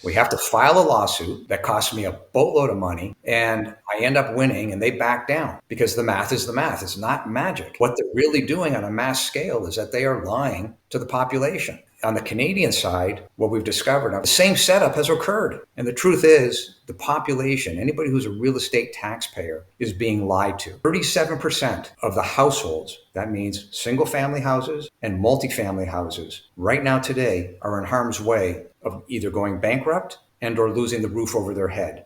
We have to file a lawsuit that costs me a boatload of money, and I end up winning, and they back down because the math is the math. It's not magic. What they're really doing on a mass scale is that they are lying to the population. On the Canadian side, what we've discovered, the same setup has occurred. And the truth is, the population, anybody who's a real estate taxpayer, is being lied to. 37% of the households, that means single family houses and multifamily houses, right now today are in harm's way of either going bankrupt and or losing the roof over their head.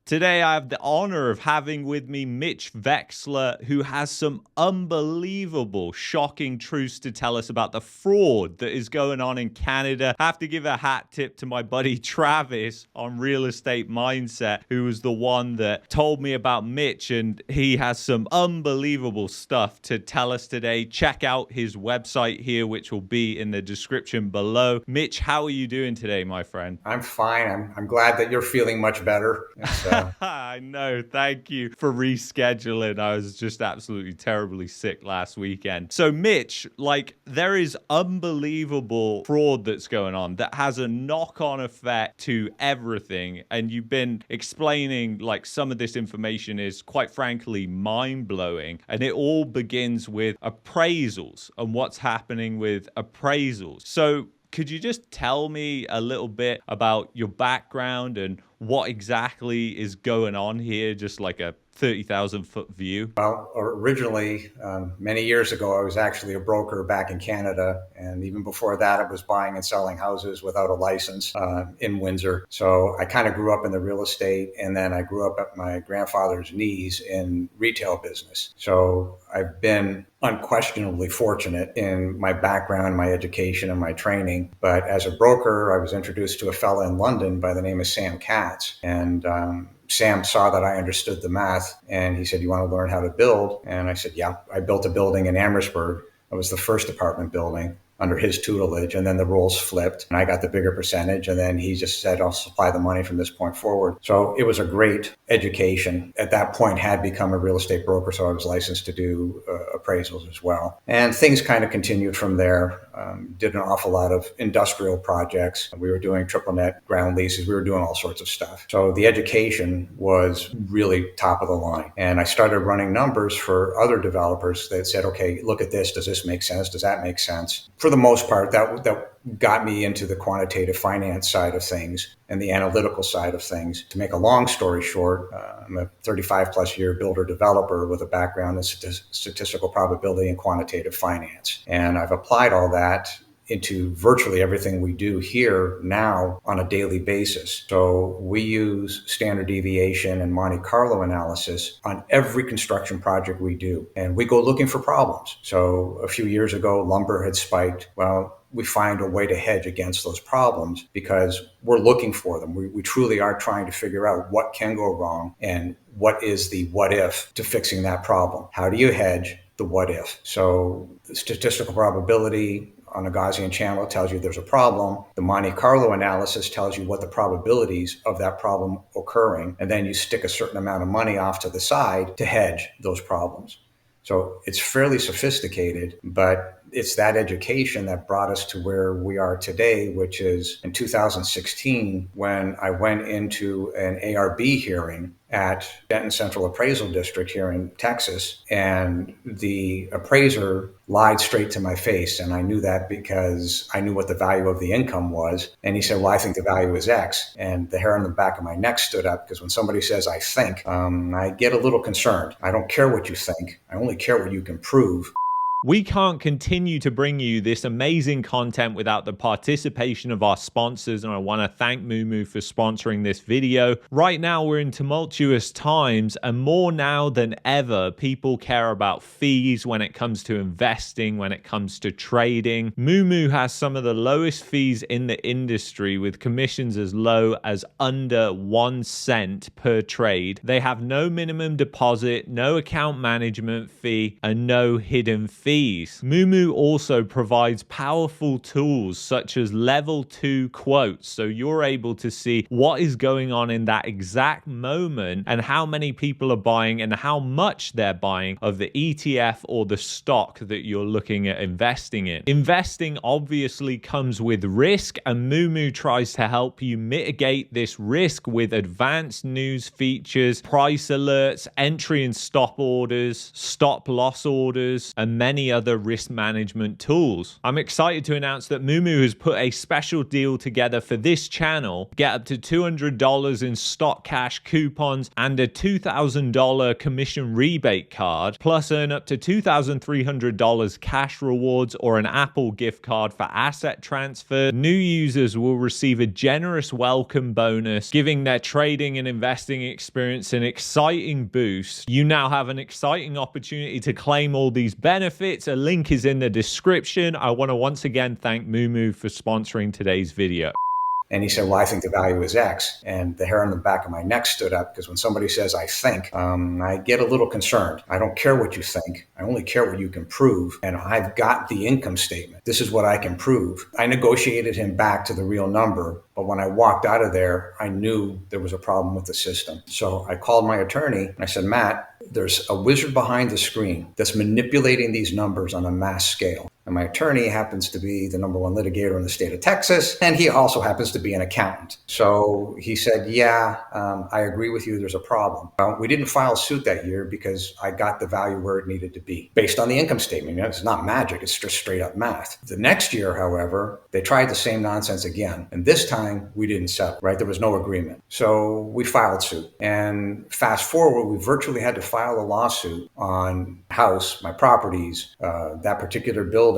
Today, I have the honor of having with me Mitch Wexler, who has some unbelievable, shocking truths to tell us about the fraud that is going on in Canada. I have to give a hat tip to my buddy Travis on Real Estate Mindset, who was the one that told me about Mitch, and he has some unbelievable stuff to tell us today. Check out his website here, which will be in the description below. Mitch, how are you doing today, my friend? I'm fine. I'm glad that you're feeling much better. I know. Thank you for rescheduling. I was just absolutely terribly sick last weekend. So, Mitch, there is unbelievable fraud that's going on that has a knock-on effect to everything. And you've been explaining some of this information is quite frankly mind-blowing. And it all begins with appraisals and what's happening with appraisals. So, could you just tell me a little bit about your background and what exactly is going on here, just like a 30,000 foot view? Well, originally, many years ago, I was actually a broker back in Canada. And even before that, I was buying and selling houses without a license in Windsor. So I kind of grew up in the real estate, and then I grew up at my grandfather's knees in retail business. So I've been unquestionably fortunate in my background, my education, and my training. But as a broker, I was introduced to a fella in London by the name of Sam Katz. And Sam saw that I understood the math, and he said, "You want to learn how to build?" And I said, "Yeah." I built a building in Amherstburg. It was the first apartment building under his tutelage, and then the roles flipped, and I got the bigger percentage, and then he just said, "I'll supply the money from this point forward." So it was a great education. At that point, had become a real estate broker, so I was licensed to do appraisals as well. And things kind of continued from there. Did an awful lot of industrial projects. We were doing triple net ground leases. We were doing all sorts of stuff. So the education was really top of the line. And I started running numbers for other developers that said, "Okay, look at this. Does this make sense? Does that make sense?" For the most part, that got me into the quantitative finance side of things and the analytical side of things. To make a long story short, I'm a 35 plus year builder developer with a background in statistical probability and quantitative finance. And I've applied all that into virtually everything we do here now on a daily basis. So we use standard deviation and Monte Carlo analysis on every construction project we do. And we go looking for problems. So a few years ago, lumber had spiked. Well, we find a way to hedge against those problems because we're looking for them. We truly are trying to figure out what can go wrong and what is the what if to fixing that problem. How do you hedge the what if? So the statistical probability on a Gaussian channel tells you there's a problem. The Monte Carlo analysis tells you what the probabilities of that problem occurring, and then you stick a certain amount of money off to the side to hedge those problems. So it's fairly sophisticated, but it's that education that brought us to where we are today, which is in 2016 when I went into an ARB hearing at Denton Central Appraisal District here in Texas. And the appraiser lied straight to my face. And I knew that because I knew what the value of the income was. And he said, "Well, I think the value is X." And the hair on the back of my neck stood up because when somebody says, "I think," I get a little concerned. I don't care what you think. I only care what you can prove. We can't continue to bring you this amazing content without the participation of our sponsors, and I want to thank Moo for sponsoring this video. Right now, we're in tumultuous times, and more now than ever, people care about fees when it comes to investing, when it comes to trading. Moo has some of the lowest fees in the industry, with commissions as low as under 1 cent per trade. They have no minimum deposit, no account management fee, and no hidden fee. fees. Moomoo also provides powerful tools such as level 2 quotes, so you're able to see what is going on in that exact moment and how many people are buying and how much they're buying of the ETF or the stock that you're looking at investing in. Investing obviously comes with risk, and Moomoo tries to help you mitigate this risk with advanced news features, price alerts, entry and stop orders, stop loss orders, and many other risk management tools. I'm excited to announce that Moomoo has put a special deal together for this channel. Get up to $200 in stock cash coupons and a $2,000 commission rebate card, plus earn up to $2,300 cash rewards or an Apple gift card for asset transfer. New users will receive a generous welcome bonus, giving their trading and investing experience an exciting boost. You now have an exciting opportunity to claim all these benefits. A link is in the description. I want to once again thank Moomoo for sponsoring today's video. And he said, well, I think the value is X. And the hair on the back of my neck stood up, because when somebody says, I think, I get a little concerned. I don't care what you think. I only care what you can prove. And I've got the income statement. This is what I can prove. I negotiated him back to the real number. But when I walked out of there, I knew there was a problem with the system. So I called my attorney and I said, Matt, there's a wizard behind the screen that's manipulating these numbers on a mass scale. And my attorney happens to be the #1 litigator in the state of Texas, and he also happens to be an accountant. So he said, yeah, I agree with you, there's a problem. We didn't file suit that year because I got the value where it needed to be based on the income statement. You know, it's not magic, it's just straight up math. The next year, however, they tried the same nonsense again. And this time we didn't settle, right? There was no agreement. So we filed suit. And fast forward, we virtually had to file a lawsuit on house, my properties, that particular building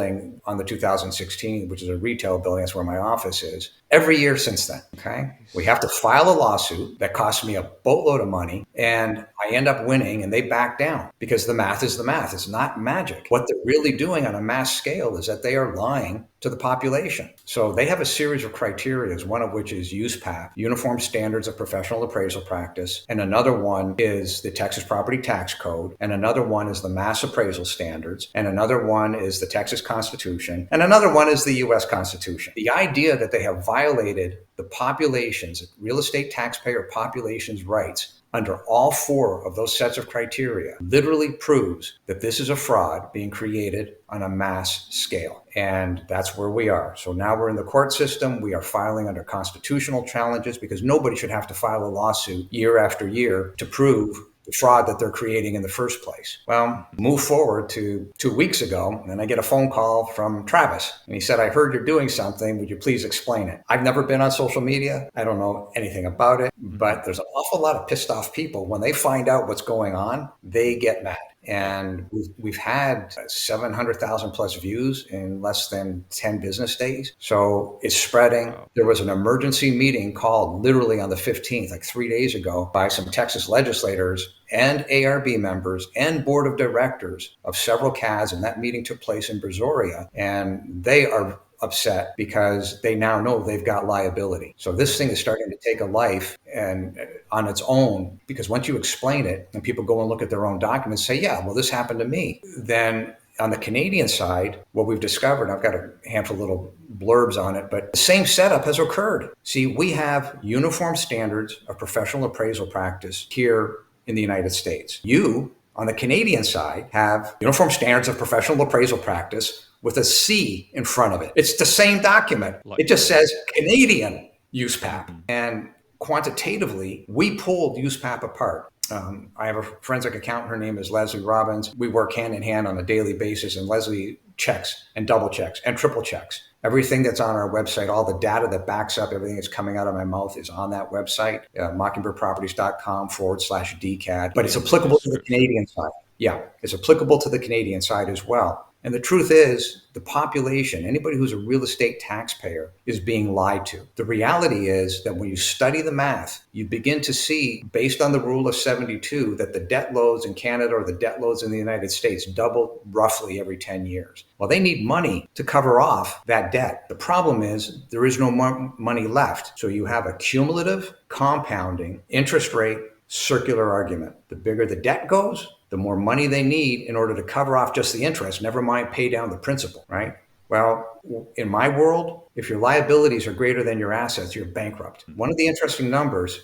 on the 2016, which is a retail building. That's where my office is. Every year since then, okay? We have to file a lawsuit that costs me a boatload of money, and I end up winning, and they back down because the math is the math. It's not magic. What they're really doing on a mass scale is that they are lying to the population. So they have a series of criteria, one of which is USPAP, Uniform Standards of Professional Appraisal Practice, and another one is the Texas Property Tax Code, and another one is the Mass Appraisal Standards, and another one is the Texas Constitution, and another one is the U.S. Constitution. The idea that they have violated the population's, real estate taxpayer population's rights under all 4 of those sets of criteria literally proves that this is a fraud being created on a mass scale. And that's where we are. So now we're in the court system. We are filing under constitutional challenges because nobody should have to file a lawsuit year after year to prove the fraud that they're creating in the first place. Well, move forward to 2 weeks ago, and I get a phone call from Travis. And he said, I heard you're doing something. Would you please explain it? I've never been on social media. I don't know anything about it, but there's an awful lot of pissed off people. When they find out what's going on, they get mad. And we've had 700,000 plus views in less than 10 business days. So it's spreading. Wow. There was an emergency meeting called literally on the 15th, like 3 days ago, by some Texas legislators and ARB members and board of directors of several CADs. And that meeting took place in Brazoria. And they are upset because they now know they've got liability. So this thing is starting to take a life and on its own, because once you explain it and people go and look at their own documents, say, yeah, well, this happened to me. Then on the Canadian side, what we've discovered, I've got a handful of little blurbs on it, but the same setup has occurred. See, we have uniform standards of professional appraisal practice here in the United States. You, on the Canadian side, have uniform standards of professional appraisal practice with a C in front of it. It's the same document. It just says Canadian USPAP. And quantitatively, we pulled USPAP apart. I have a forensic accountant. Her name is Leslie Robbins. We work hand in hand on a daily basis, and Leslie checks and double checks and triple checks. Everything that's on our website, all the data that backs up everything that's coming out of my mouth is on that website, mockingbirdproperties.com/DCAD. But it's applicable to the Canadian side. Yeah, it's applicable to the Canadian side as well. And the truth is, the population, anybody who's a real estate taxpayer, is being lied to. The reality is that when you study the math, you begin to see, based on the rule of 72, that the debt loads in Canada or the debt loads in the United States double roughly every 10 years. Well, they need money to cover off that debt. The problem is there is no more money left. So you have a cumulative, compounding, interest rate, circular argument. The bigger the debt goes, the more money they need in order to cover off just the interest, never mind pay down the principal, right? Well, in my world, if your liabilities are greater than your assets, you're bankrupt. One of the interesting numbers,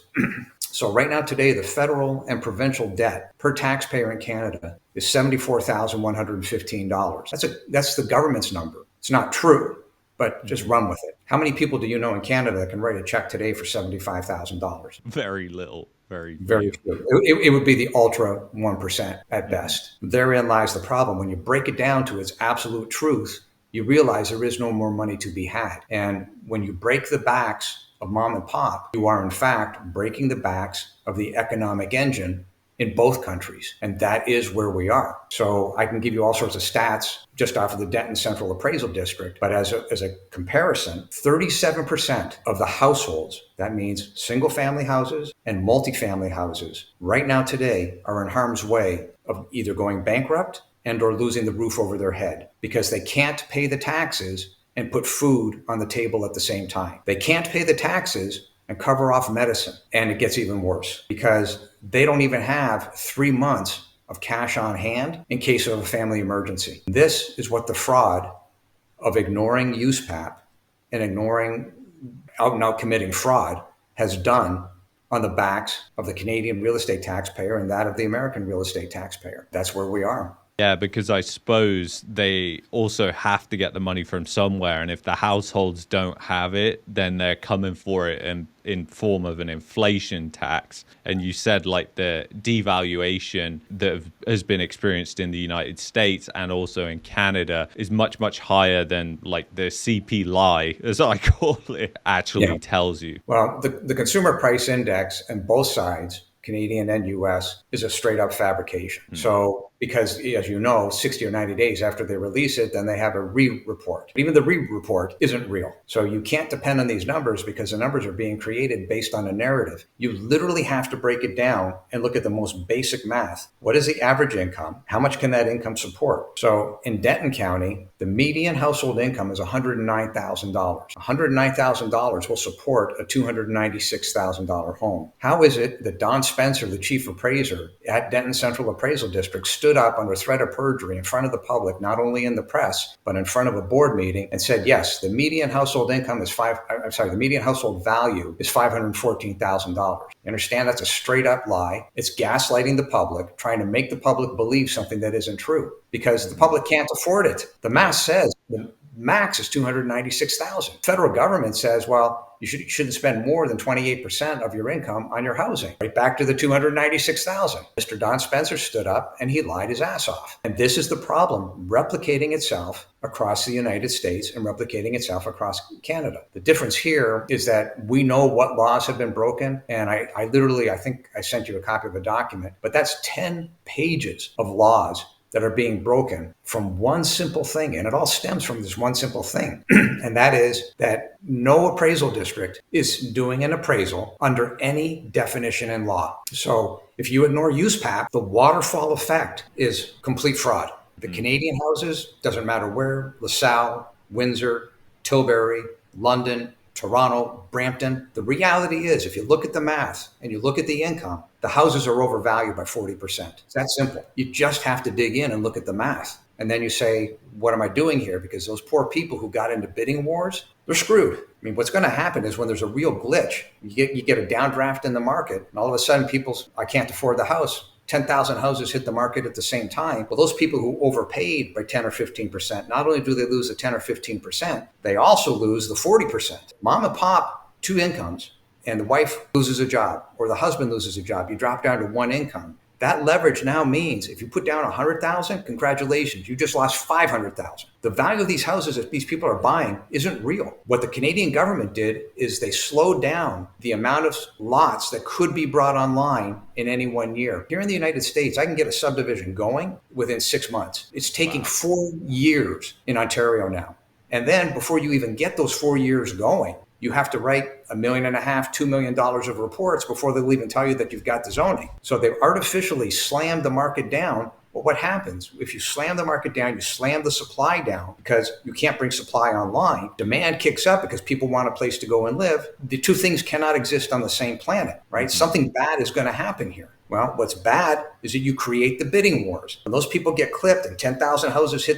so right now today, the federal and provincial debt per taxpayer in Canada is $74,115. That's the government's number. It's not true, but just run with it. How many people do you know in Canada that can write a check today for $75,000? Very little. Very Very few. few. It would be the ultra 1% at best. Therein lies the problem. When you break it down to its absolute truth, you realize there is no more money to be had. And when you break the backs of mom and pop, you are in fact breaking the backs of the economic engine in both countries. And that is where we are. So I can give you all sorts of stats just off of the Denton Central Appraisal District. But as a comparison, 37% of the households, that means single family houses and multifamily houses, right now today are in harm's way of either going bankrupt and or losing the roof over their head because they can't pay the taxes and put food on the table at the same time. They can't pay the taxes and cover off medicine. And it gets even worse because they don't even have 3 months of cash on hand in case of a family emergency. This is what the fraud of ignoring USPAP and ignoring out and out committing fraud has done on the backs of the Canadian real estate taxpayer and that of the American real estate taxpayer. That's where we are. Yeah, because I suppose they also have to get the money from somewhere. And if the households don't have it, then they're coming for it in form of an inflation tax. And you said like the devaluation that has been experienced in the United States and also in Canada is much, much higher than like the CPI, as I call it, actually tells you. Well, the consumer price index on both sides, Canadian and US, is a straight up fabrication. So because, as you know, 60 or 90 days after they release it, then they have a re-report. Even the re-report isn't real. So you can't depend on these numbers because the numbers are being created based on a narrative. You literally have to break it down and look at the most basic math. What is the average income? How much can that income support? So in Denton County, the median household income is $109,000. $109,000 will support a $296,000 home. How is it that Don Spencer, the chief appraiser at Denton Central Appraisal District, stood up under threat of perjury in front of the public, not only in the press, but in front of a board meeting and said, yes, the median household income is the median household value is $514,000. You understand that's a straight up lie. It's gaslighting the public, trying to make the public believe something that isn't true because the public can't afford it. The math says the max is $296,000. Federal government says, well, you shouldn't spend more than 28% of your income on your housing. Right back to the $296,000. Mr. Don Spencer stood up and he lied his ass off. And this is the problem replicating itself across the United States and replicating itself across Canada. The difference here is that we know what laws have been broken. And I think I sent you a copy of a document, but that's 10 pages of laws that are being broken from one simple thing. And it all stems from this one simple thing. And that is that no appraisal district is doing an appraisal under any definition in law. So if you ignore USPAP, the waterfall effect is complete fraud. The Canadian houses, doesn't matter where, LaSalle, Windsor, Tilbury, London, Toronto, Brampton. The reality is, if you look at the math and you look at the income, the houses are overvalued by 40%. It's that simple. You just have to dig in and look at the math. And then you say, what am I doing here? Because those poor people who got into bidding wars, they're screwed. I mean, what's going to happen is when there's a real glitch, you get a downdraft in the market, and all of a sudden I can't afford the house. 10,000 houses hit the market at the same time. Well, those people who overpaid by 10 or 15%, not only do they lose the 10 or 15%, they also lose the 40%. Mom and pop, 2 incomes, and the wife loses a job or the husband loses a job. You drop down to 1 income. That leverage now means if you put down 100,000, congratulations, you just lost 500,000. The value of these houses that these people are buying isn't real. What the Canadian government did is they slowed down the amount of lots that could be brought online in any 1 year. Here in the United States, I can get a subdivision going within 6 months. It's taking 4 years in Ontario now. And then before you even get those 4 years going, you have to write $1.5 million, $2 million of reports before they'll even tell you that you've got the zoning. So they artificially slammed the market down. But what happens if you slam the market down, you slam the supply down because you can't bring supply online, demand kicks up because people want a place to go and live. The two things cannot exist on the same planet, right? Something bad is going to happen here. Well, what's bad is that you create the bidding wars. When those people get clipped and 10,000 houses hit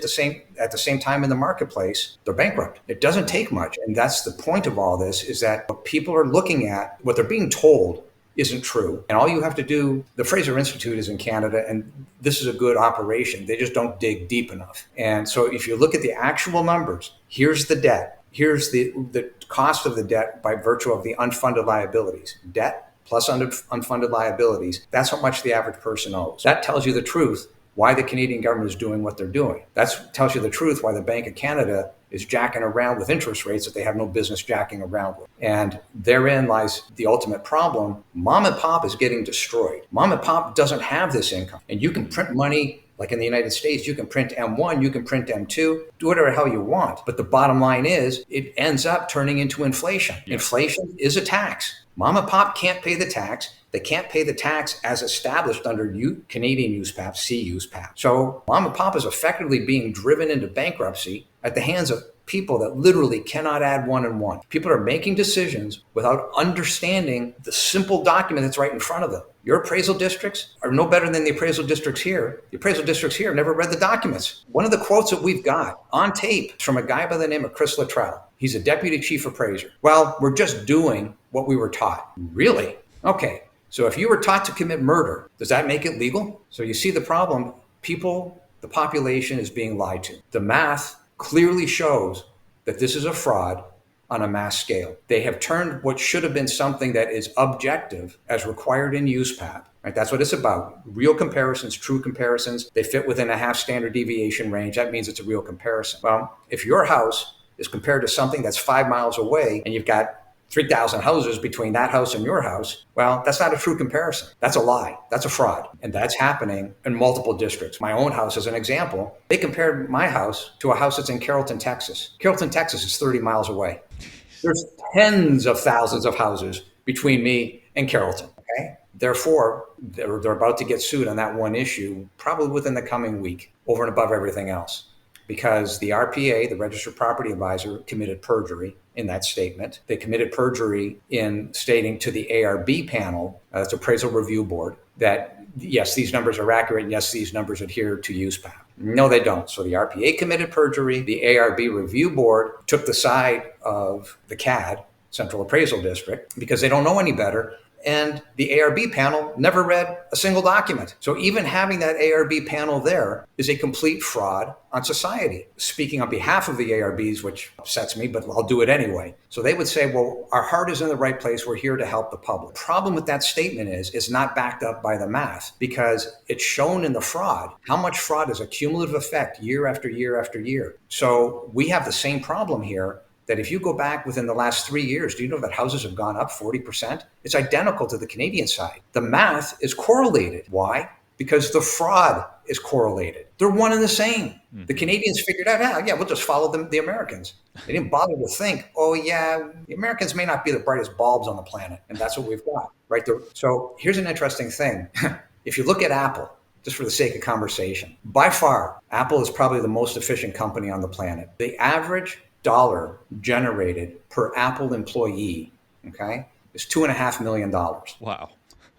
at the same time in the marketplace, they're bankrupt. It doesn't take much. And that's the point of all this, is that what people are looking at, what they're being told, isn't true. And all you have to do, the Fraser Institute is in Canada, and this is a good operation. They just don't dig deep enough. And so if you look at the actual numbers, here's the debt. Here's the cost of the debt by virtue of the unfunded liabilities. Debt plus unfunded liabilities, that's how much the average person owes. That tells you the truth why the Canadian government is doing what they're doing. That tells you the truth why the Bank of Canada is jacking around with interest rates that they have no business jacking around with. And therein lies the ultimate problem. Mom and pop is getting destroyed. Mom and pop doesn't have this income. And you can print money, like in the United States, you can print M1, you can print M2, do whatever the hell you want. But the bottom line is, it ends up turning into inflation. Yeah. Inflation is a tax. Mom and pop can't pay the tax. They can't pay the tax as established under Canadian USPAP, CUSPAP. So mom and pop is effectively being driven into bankruptcy at the hands of people that literally cannot add one and one. People are making decisions without understanding the simple document that's right in front of them. Your appraisal districts are no better than the appraisal districts here. The appraisal districts here never read the documents. One of the quotes that we've got on tape is from a guy by the name of Chris Luttrell. He's a deputy chief appraiser. Well, we're just doing what we were taught. Really? Okay. So if you were taught to commit murder, does that make it legal? So you see the problem. People, the population is being lied to. The math clearly shows that this is a fraud on a mass scale. They have turned what should have been something that is objective as required in USPAP. Right? That's what it's about. Real comparisons, true comparisons. They fit within a half standard deviation range. That means it's a real comparison. Well, if your house is compared to something that's 5 miles away and you've got 3,000 houses between that house and your house, well, that's not a true comparison. That's a lie. That's a fraud. And that's happening in multiple districts. My own house, as an example, they compared my house to a house that's in Carrollton, Texas. Carrollton, Texas is 30 miles away. There's tens of thousands of houses between me and Carrollton. Okay? Therefore, they're about to get sued on that one issue, probably within the coming week, over and above everything else. Because the RPA, the Registered Property Advisor, committed perjury in that statement. They committed perjury in stating to the ARB panel, that's Appraisal Review Board, that yes, these numbers are accurate, and yes, these numbers adhere to USPAP. No, they don't. So the RPA committed perjury. The ARB Review Board took the side of the CAD, Central Appraisal District, because they don't know any better. And the ARB panel never read a single document. So even having that ARB panel there is a complete fraud on society. Speaking on behalf of the ARBs, which upsets me, but I'll do it anyway. So they would say, well, our heart is in the right place. We're here to help the public. The problem with that statement is it's not backed up by the math, because it's shown in the fraud. How much fraud is a cumulative effect year after year after year? So we have the same problem here. That if you go back within the last 3 years, do you know that houses have gone up 40%? It's identical to the Canadian side. The math is correlated. Why? Because the fraud is correlated. They're one and the same. Mm-hmm. The Canadians figured out, we'll just follow the Americans. They didn't bother to think, the Americans may not be the brightest bulbs on the planet, and that's what we've got, right? So here's an interesting thing. If you look at Apple, just for the sake of conversation, by far, Apple is probably the most efficient company on the planet. The average dollar generated per Apple employee, okay, is $2.5 million. Wow.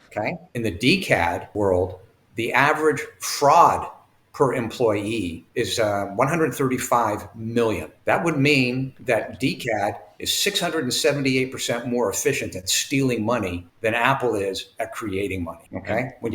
Okay. In the DCAD world, the average fraud per employee is 135 million. That would mean that DCAD is 678% more efficient at stealing money than Apple is at creating money. Okay. When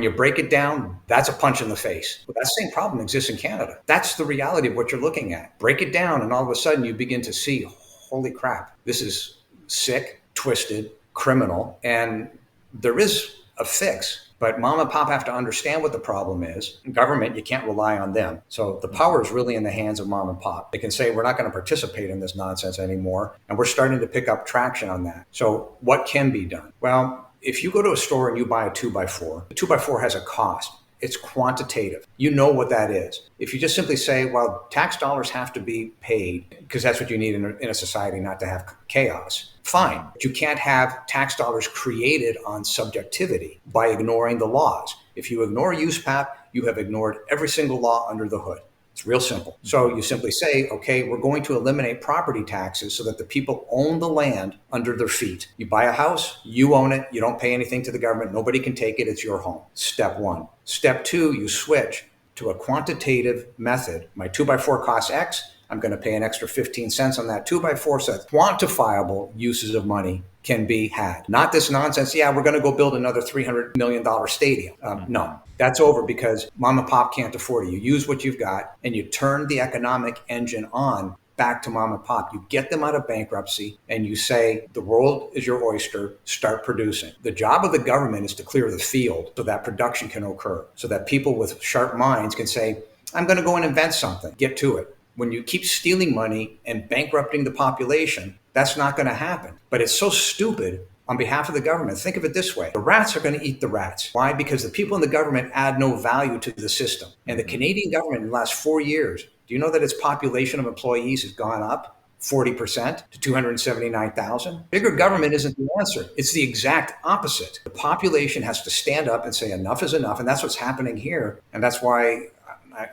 you break it down, that's a punch in the face. But that same problem exists in Canada. That's the reality of what you're looking at. Break it down, and all of a sudden you begin to see, holy crap, this is sick, twisted, criminal, and there is a fix. But mom and pop have to understand what the problem is. Government, you can't rely on them. So the power is really in the hands of mom and pop. They can say, we're not going to participate in this nonsense anymore. And we're starting to pick up traction on that. So what can be done? Well, if you go to a store and you buy a 2x4, the 2x4 has a cost. It's quantitative. You know what that is. If you just simply say, well, tax dollars have to be paid because that's what you need in a society, not to have chaos, fine. But you can't have tax dollars created on subjectivity by ignoring the laws. If you ignore USPAP, you have ignored every single law under the hood. It's real simple. So you simply say, okay, we're going to eliminate property taxes so that the people own the land under their feet. You buy a house, you own it, you don't pay anything to the government, nobody can take it, it's your home. Step one. Step two, you switch to a quantitative method. My 2x4 costs X, I'm going to pay an extra 15 cents on that 2x4 so that quantifiable uses of money can be had. Not this nonsense, yeah, we're going to go build another $300 million stadium. No, that's over because mom and pop can't afford it. You use what you've got and you turn the economic engine on back to mom and pop. You get them out of bankruptcy and you say, the world is your oyster, start producing. The job of the government is to clear the field so that production can occur, so that people with sharp minds can say, I'm going to go and invent something, get to it. When you keep stealing money and bankrupting the population, that's not going to happen. But it's so stupid on behalf of the government. Think of it this way. The rats are going to eat the rats. Why? Because the people in the government add no value to the system. And the Canadian government in the last 4 years, do you know that its population of employees has gone up 40% to 279,000? Bigger government isn't the answer. It's the exact opposite. The population has to stand up and say enough is enough. And that's what's happening here. And that's why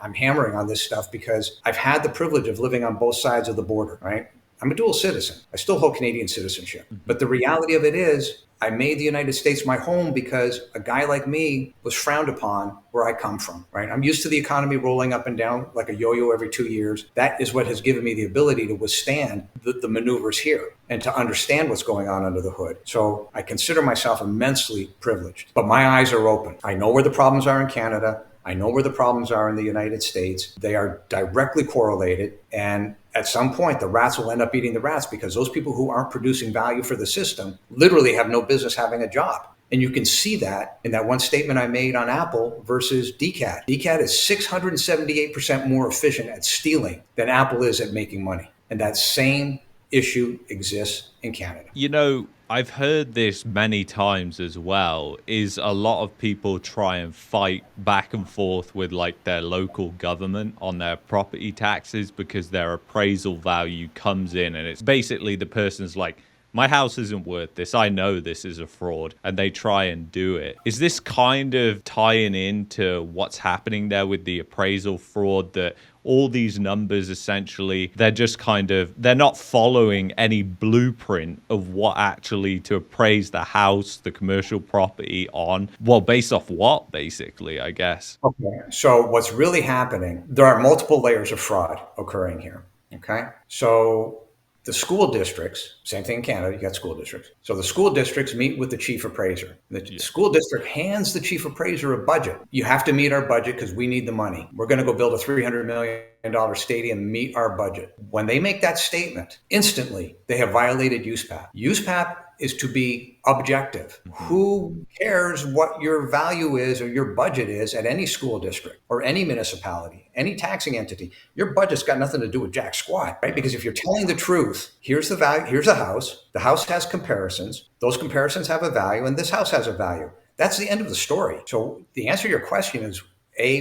I'm hammering on this stuff, because I've had the privilege of living on both sides of the border, right? I'm a dual citizen. I still hold Canadian citizenship. But the reality of it is I made the United States my home because a guy like me was frowned upon where I come from, right? I'm used to the economy rolling up and down like a yo-yo every 2 years. That is what has given me the ability to withstand the maneuvers here and to understand what's going on under the hood. So I consider myself immensely privileged, but my eyes are open. I know where the problems are in Canada. I know where the problems are in the United States. They are directly correlated. And at some point, the rats will end up eating the rats because those people who aren't producing value for the system literally have no business having a job. And you can see that in that one statement I made on Apple versus DCAT. DCAT is 678% more efficient at stealing than Apple is at making money. And that same issue exists in Canada. You know, I've heard this many times as well, is a lot of people try and fight back and forth with like their local government on their property taxes because their appraisal value comes in and it's basically the person's like, my house isn't worth this. I know this is a fraud, and they try and do it. Is this kind of tying into what's happening there with the appraisal fraud, that all these numbers essentially, they're not following any blueprint of what actually to appraise the house, the commercial property on? Well, based off what, basically, I guess. Okay. So what's really happening, there are multiple layers of fraud occurring here. Okay. So the school districts, same thing in Canada, you got school districts. So the school districts meet with the chief appraiser. The school district hands the chief appraiser a budget. You have to meet our budget because we need the money. We're going to go build a $300 million stadium, meet our budget. When they make that statement, instantly they have violated USPAP. USPAP is to be objective. Who cares what your value is or your budget is at any school district or any municipality, any taxing entity? Your budget's got nothing to do with jack squat, right? Because if you're telling the truth, here's the value, here's a house. The house has comparisons. Those comparisons have a value, and this house has a value. That's the end of the story. So the answer to your question is,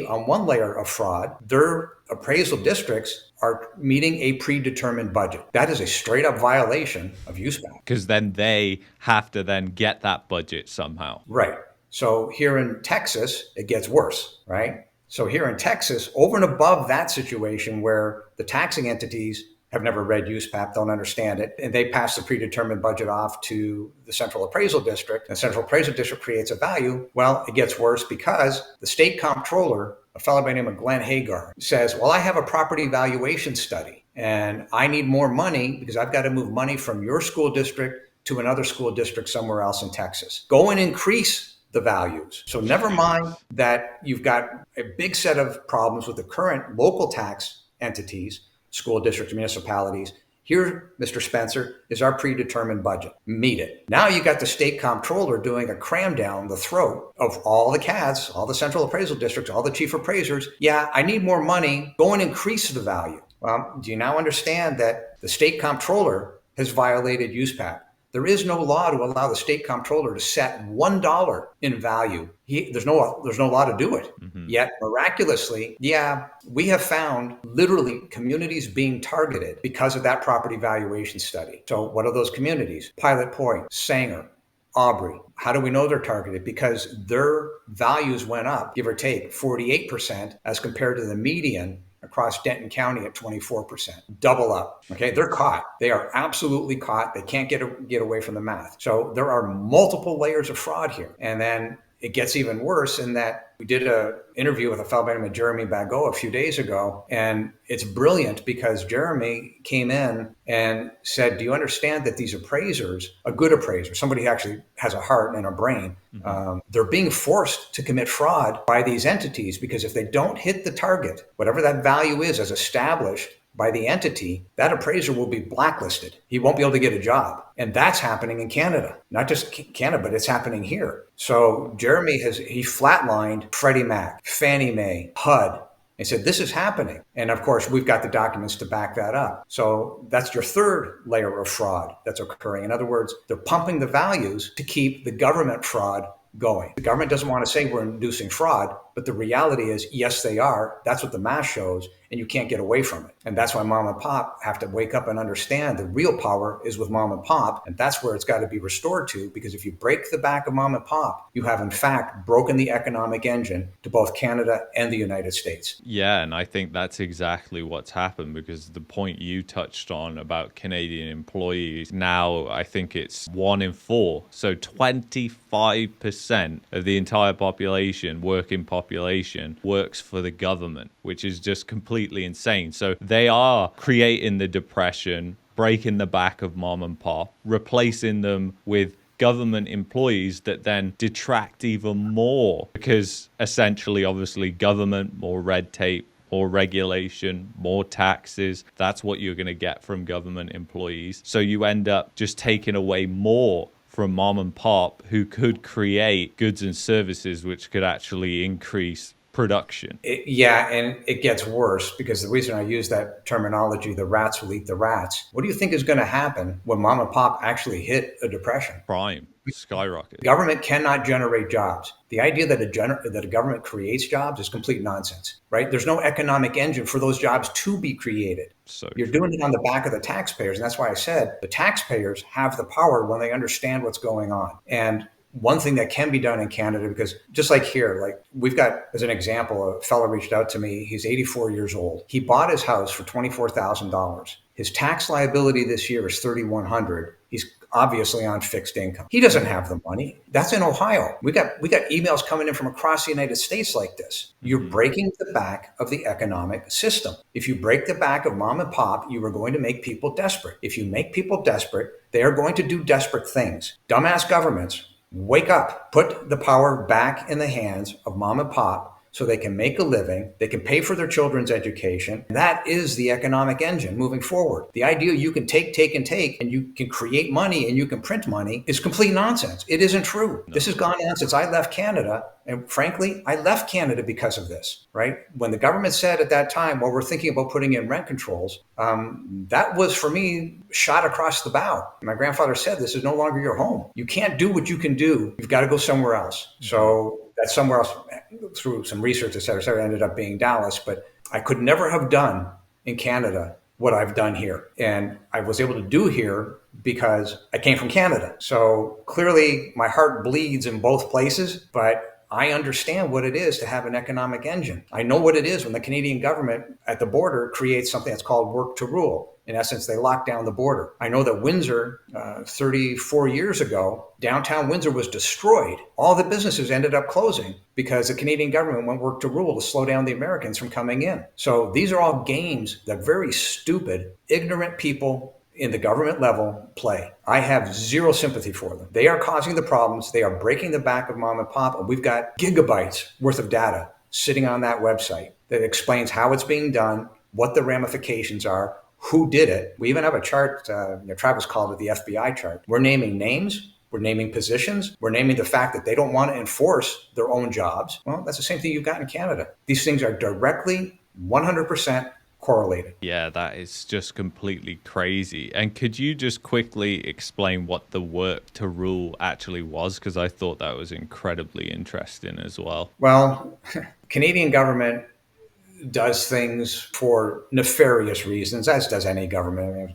on one layer of fraud, their appraisal districts are meeting a predetermined budget. That is a straight up violation of USPAP. Because then they have to then get that budget somehow. Right. So here in Texas, it gets worse, right? So here in Texas, over and above that situation where the taxing entities have never read USPAP, don't understand it, and they pass the predetermined budget off to the Central Appraisal District, and the Central Appraisal District creates a value. Well, it gets worse because the state comptroller, a fellow by the name of Glenn Hagar, says, well, I have a property valuation study and I need more money because I've got to move money from your school district to another school district somewhere else in Texas. Go and increase the values. So never mind that you've got a big set of problems with the current local tax entities, school districts, municipalities. Here, Mr. Spencer, is our predetermined budget. Meet it. Now you got the state comptroller doing a cram down the throat of all the CADs, all the central appraisal districts, all the chief appraisers. Yeah, I need more money. Go and increase the value. Well, do you now understand that the state comptroller has violated USPAP? There is no law to allow the state comptroller to set $1 in value. There's no law to do it. Yet miraculously, we have found literally communities being targeted because of that property valuation study. So what are those communities? Pilot Point, Sanger, Aubrey. How do we know they're targeted? Because their values went up, give or take, 48% as compared to the median across Denton County at 24%. Double up. Okay, they're caught. They are absolutely caught. They can't get away from the math. So there are multiple layers of fraud here. And then it gets even worse in that we did an interview with a fellow by the name of Jeremy Bagot a few days ago, and it's brilliant because Jeremy came in and said, do you understand that these appraisers, a good appraiser, somebody who actually has a heart and a brain, they're being forced to commit fraud by these entities, because if they don't hit the target, whatever that value is as established by the entity, that appraiser will be blacklisted. He won't be able to get a job. And that's happening in Canada. Not just Canada, but it's happening here. So Jeremy he flatlined Freddie Mac, Fannie Mae, HUD, and said, this is happening. And of course, we've got the documents to back that up. So that's your third layer of fraud that's occurring. In other words, they're pumping the values to keep the government fraud going. The government doesn't want to say we're inducing fraud, but the reality is, yes, they are. That's what the math shows, and you can't get away from it. And that's why mom and pop have to wake up and understand the real power is with mom and pop, and that's where it's got to be restored to, because if you break the back of mom and pop, you have in fact broken the economic engine to both Canada and the United States. Yeah, and I think that's exactly what's happened, because the point you touched on about Canadian employees, now I think it's 1 in 4. So 25% of the entire population, working population, works for the government, which is just completely insane. So they are creating the depression, breaking the back of mom and pop, replacing them with government employees that then detract even more, because essentially, obviously, government, more red tape, more regulation, more taxes. That's what you're going to get from government employees. So you end up just taking away more from mom and pop, who could create goods and services which could actually increase production. Yeah, and it gets worse, because the reason I use that terminology, the rats will eat the rats. What do you think is going to happen when mom and pop actually hit a depression? Crime skyrocket. Government cannot generate jobs. The idea that a government creates jobs is complete nonsense, right? There's no economic engine for those jobs to be created. So you're doing it on the back of the taxpayers. And that's why I said the taxpayers have the power when they understand what's going on. And one thing that can be done in Canada, because just like here, like we've got, as an example, a fellow reached out to me. He's 84 years old. He bought his house for $24,000. His tax liability this year is $3,100. He's obviously on fixed income. He doesn't have the money. That's in Ohio. We got emails coming in from across the United States like this. You're breaking the back of the economic system. If you break the back of mom and pop, you are going to make people desperate. If you make people desperate, they are going to do desperate things. Dumbass governments, wake up. Put the power back in the hands of mom and pop so they can make a living, they can pay for their children's education. That is the economic engine moving forward. The idea you can take, and you can create money and you can print money is complete nonsense. It isn't true. No. This has gone on since I left Canada. And frankly, I left Canada because of this, right? When the government said at that time, well, we're thinking about putting in rent controls, that was, for me, shot across the bow. My grandfather said, this is no longer your home. You can't do what you can do. You've got to go somewhere else. So that somewhere else, through some research, et cetera, ended up being Dallas. But I could never have done in Canada what I've done here. And I was able to do here because I came from Canada. So clearly my heart bleeds in both places, but I understand what it is to have an economic engine. I know what it is when the Canadian government at the border creates something that's called work to rule. In essence, they lock down the border. I know that Windsor, 34 years ago, downtown Windsor was destroyed. All the businesses ended up closing because the Canadian government went work to rule to slow down the Americans from coming in. So these are all games that very stupid, ignorant people in the government level play. I have zero sympathy for them. They are causing the problems. They are breaking the back of mom and pop. And we've got gigabytes worth of data sitting on that website that explains how it's being done, what the ramifications are, who did it. We even have a chart, Travis called it the FBI chart. We're naming names. We're naming positions. We're naming the fact that they don't want to enforce their own jobs. Well, that's the same thing you've got in Canada. These things are directly 100% correlated. Yeah, that is just completely crazy. And could you just quickly explain what the work to rule actually was? Because I thought that was incredibly interesting as well. Well, Canadian government does things for nefarious reasons, as does any government.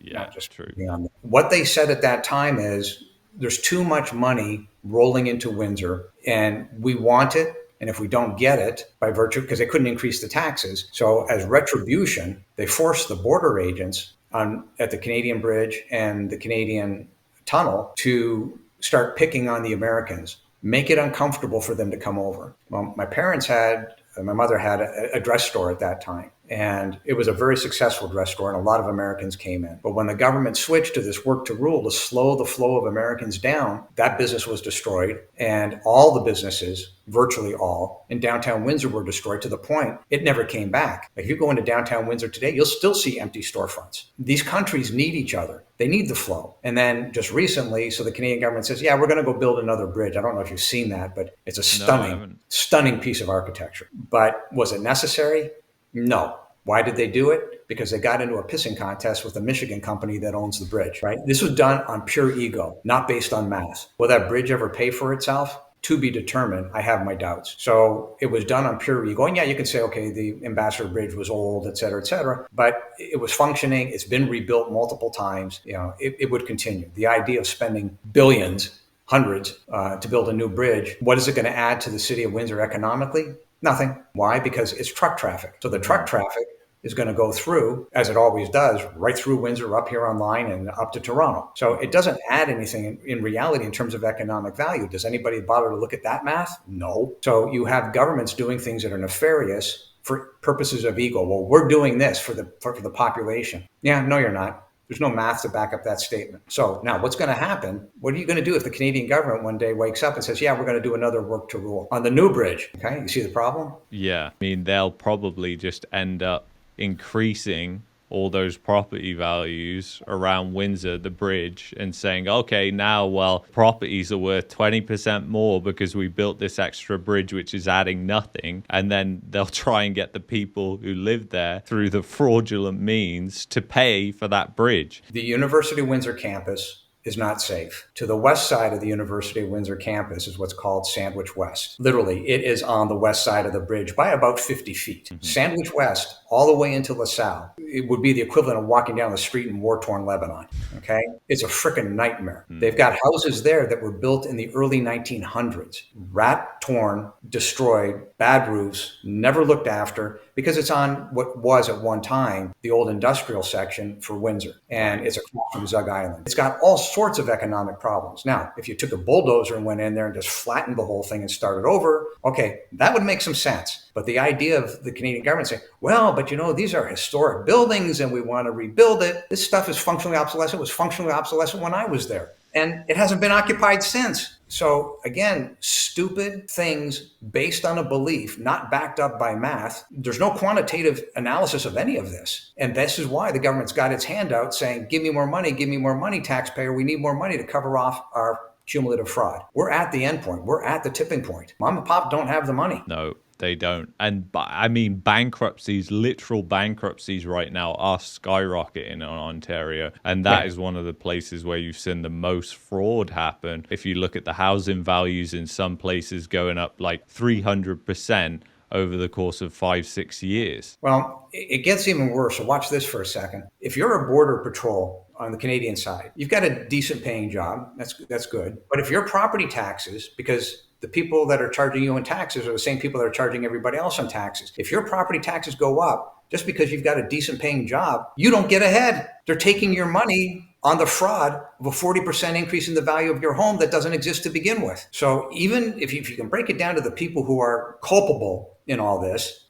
Yeah, just true. What they said at that time is there's too much money rolling into Windsor, and we want it And if we don't get it by virtue, because they couldn't increase the taxes. So as retribution, they forced the border agents at the Canadian bridge and the Canadian tunnel to start picking on the Americans, make it uncomfortable for them to come over. Well, my mother had a dress store at that time. And it was a very successful dress store, and a lot of Americans came in. But when the government switched to this work to rule to slow the flow of Americans down, that business was destroyed. And all the businesses, virtually all, in downtown Windsor were destroyed to the point it never came back. Like if you go into downtown Windsor today, you'll still see empty storefronts. These countries need each other. They need the flow. And then just recently, so the Canadian government says, yeah, we're going to go build another bridge. I don't know if you've seen that, but it's a stunning piece of architecture. But was it necessary? No. Why did they do it? Because they got into a pissing contest with the Michigan company that owns the bridge, right? This was done on pure ego, not based on math. Will that bridge ever pay for itself? To be determined. I have my doubts. So it was done on pure ego. And yeah, you can say, okay, the Ambassador Bridge was old, et cetera, but it was functioning. It's been rebuilt multiple times. It would continue. The idea of spending billions, hundreds, to build a new bridge, what is it going to add to the city of Windsor economically? Nothing. Why? Because it's truck traffic. So the truck traffic is going to go through, as it always does, right through Windsor, up here on line and up to Toronto. So it doesn't add anything in reality in terms of economic value. Does anybody bother to look at that math? No. So you have governments doing things that are nefarious for purposes of ego. Well, we're doing this for the population. Yeah, no, you're not. There's no math to back up that statement. So now what's going to happen? What are you going to do if the Canadian government one day wakes up and says, yeah, we're going to do another work to rule on the new bridge? Okay, you see the problem? Yeah. I mean, they'll probably just end up increasing all those property values around Windsor, the bridge, and saying, okay, now, well, properties are worth 20% more because we built this extra bridge, which is adding nothing. And then they'll try and get the people who live there through the fraudulent means to pay for that bridge. The University of Windsor campus is not safe. To the west side of the University of Windsor campus is what's called Sandwich West. Literally, it is on the west side of the bridge by about 50 feet. Mm-hmm. Sandwich West, all the way into LaSalle, it would be the equivalent of walking down the street in war-torn Lebanon, okay? It's a frickin' nightmare. Mm-hmm. They've got houses there that were built in the early 1900s, rat-torn, destroyed, bad roofs, never looked after, because it's on what was at one time the old industrial section for Windsor, and it's across from Zug Island. It's got all sorts of economic problems. Now, if you took a bulldozer and went in there and just flattened the whole thing and started over, okay, that would make some sense. But the idea of the Canadian government saying, well, but these are historic buildings and we want to rebuild it. This stuff is functionally obsolescent. It was functionally obsolescent when I was there. And it hasn't been occupied since. So again, stupid things based on a belief, not backed up by math. There's no quantitative analysis of any of this. And this is why the government's got its hand out saying, give me more money, taxpayer. We need more money to cover off our cumulative fraud. We're at the end point. We're at the tipping point. Mom and pop don't have the money. No, they don't. And I mean, bankruptcies, literal bankruptcies right now are skyrocketing in Ontario. And that is one of the places where you've seen the most fraud happen. If you look at the housing values in some places going up like 300% over the course of 5-6 years. Well, it gets even worse. So watch this for a second. If you're a border patrol on the Canadian side, you've got a decent paying job. That's good. But if your property taxes, because the people that are charging you in taxes are the same people that are charging everybody else on taxes. If your property taxes go up, just because you've got a decent paying job, you don't get ahead. They're taking your money on the fraud of a 40% increase in the value of your home that doesn't exist to begin with. So even if you can break it down to the people who are culpable in all this,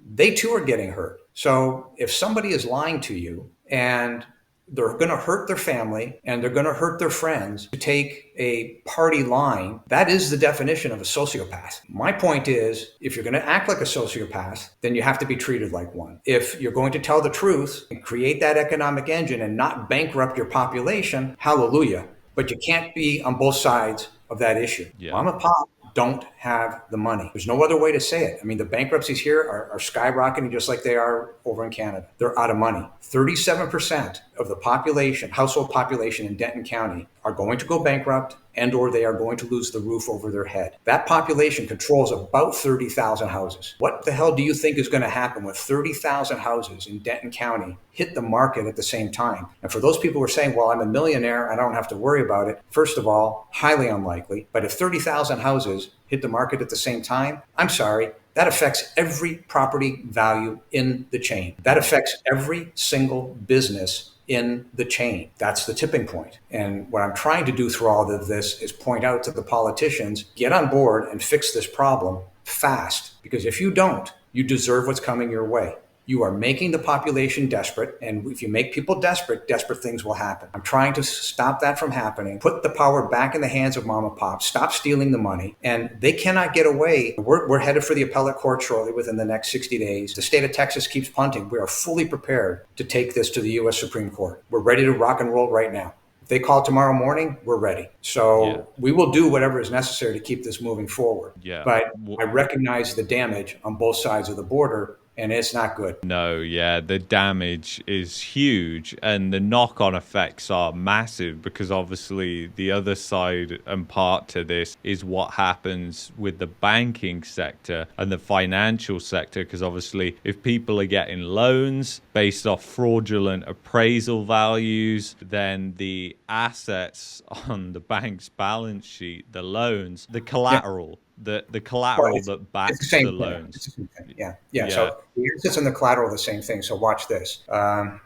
they too are getting hurt. So if somebody is lying to you and they're going to hurt their family and they're going to hurt their friends to take a party line, that is the definition of a sociopath. My point is, if you're going to act like a sociopath, then you have to be treated like one. If you're going to tell the truth and create that economic engine and not bankrupt your population, hallelujah. But you can't be on both sides of that issue. Yeah. Mom and pop don't have the money. There's no other way to say it. I mean, the bankruptcies here are skyrocketing just like they are over in Canada. They're out of money. 37% of the population, household population in Denton County are going to go bankrupt and or they are going to lose the roof over their head. That population controls about 30,000 houses. What the hell do you think is going to happen when 30,000 houses in Denton County hit the market at the same time? And for those people who are saying, well, I'm a millionaire, I don't have to worry about it. First of all, highly unlikely. But if 30,000 houses hit the market at the same time, I'm sorry, that affects every property value in the chain. That affects every single business in the chain. That's the tipping point. And what I'm trying to do through all of this is point out to the politicians, get on board and fix this problem fast. Because if you don't, you deserve what's coming your way. You are making the population desperate. And if you make people desperate, desperate things will happen. I'm trying to stop that from happening, put the power back in the hands of mom and pop, stop stealing the money. And they cannot get away. We're headed for the appellate court shortly within the next 60 days. The state of Texas keeps punting. We are fully prepared to take this to the U.S. Supreme Court. We're ready to rock and roll right now. If they call tomorrow morning, we're ready. So we will do whatever is necessary to keep this moving forward. But I recognize the damage on both sides of the border. And it's not good. No, the damage is huge and the knock-on effects are massive, because obviously the other side and part to this is what happens with the banking sector and the financial sector, because obviously if people are getting loans based off fraudulent appraisal values, then the assets on the bank's balance sheet, the loans, the collateral, the collateral that backs the loans. It's the same thing. Yeah. So the assets and the collateral are the same thing. So watch this.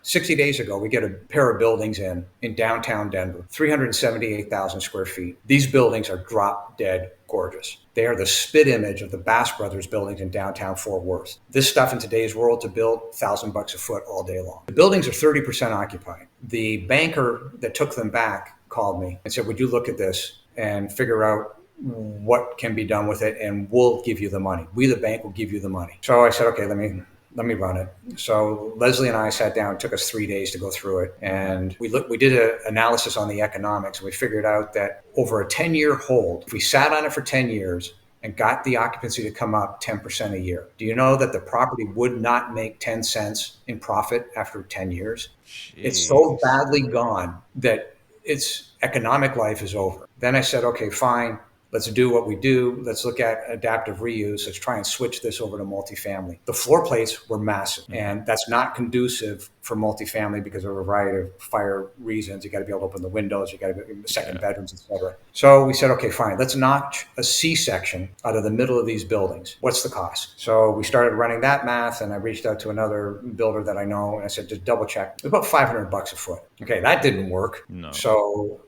60 days ago, we get a pair of buildings in downtown Denver, 378,000 square feet. These buildings are drop dead gorgeous. They are the spit image of the Bass Brothers buildings in downtown Fort Worth. This stuff in today's world to build, $1,000 a foot all day long. The buildings are 30% occupied. The banker that took them back called me and said, would you look at this and figure out what can be done with it, and we'll give you the money. We, the bank, will give you the money. So I said, okay, let me run it. So Leslie and I sat down. It took us 3 days to go through it, and we did an analysis on the economics. And we figured out that over a 10-year hold, if we sat on it for 10 years and got the occupancy to come up 10% a year, do you know that the property would not make 10 cents in profit after 10 years? Jeez. It's so badly gone that its economic life is over. Then I said, okay, fine. Let's do what we do. Let's look at adaptive reuse. Let's try and switch this over to multifamily. The floor plates were massive, and that's not conducive for multifamily because of a variety of fire reasons. You got to be able to open the windows. You got to be second bedrooms, etc. So we said, okay, fine. Let's notch a C-section out of the middle of these buildings. What's the cost? So we started running that math, and I reached out to another builder that I know, and I said, just double check. It was about $500 a foot. Okay, that didn't work. No. So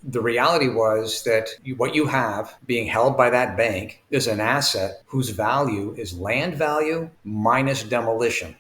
the reality was that what you have being held by that bank is an asset whose value is land value minus demolition.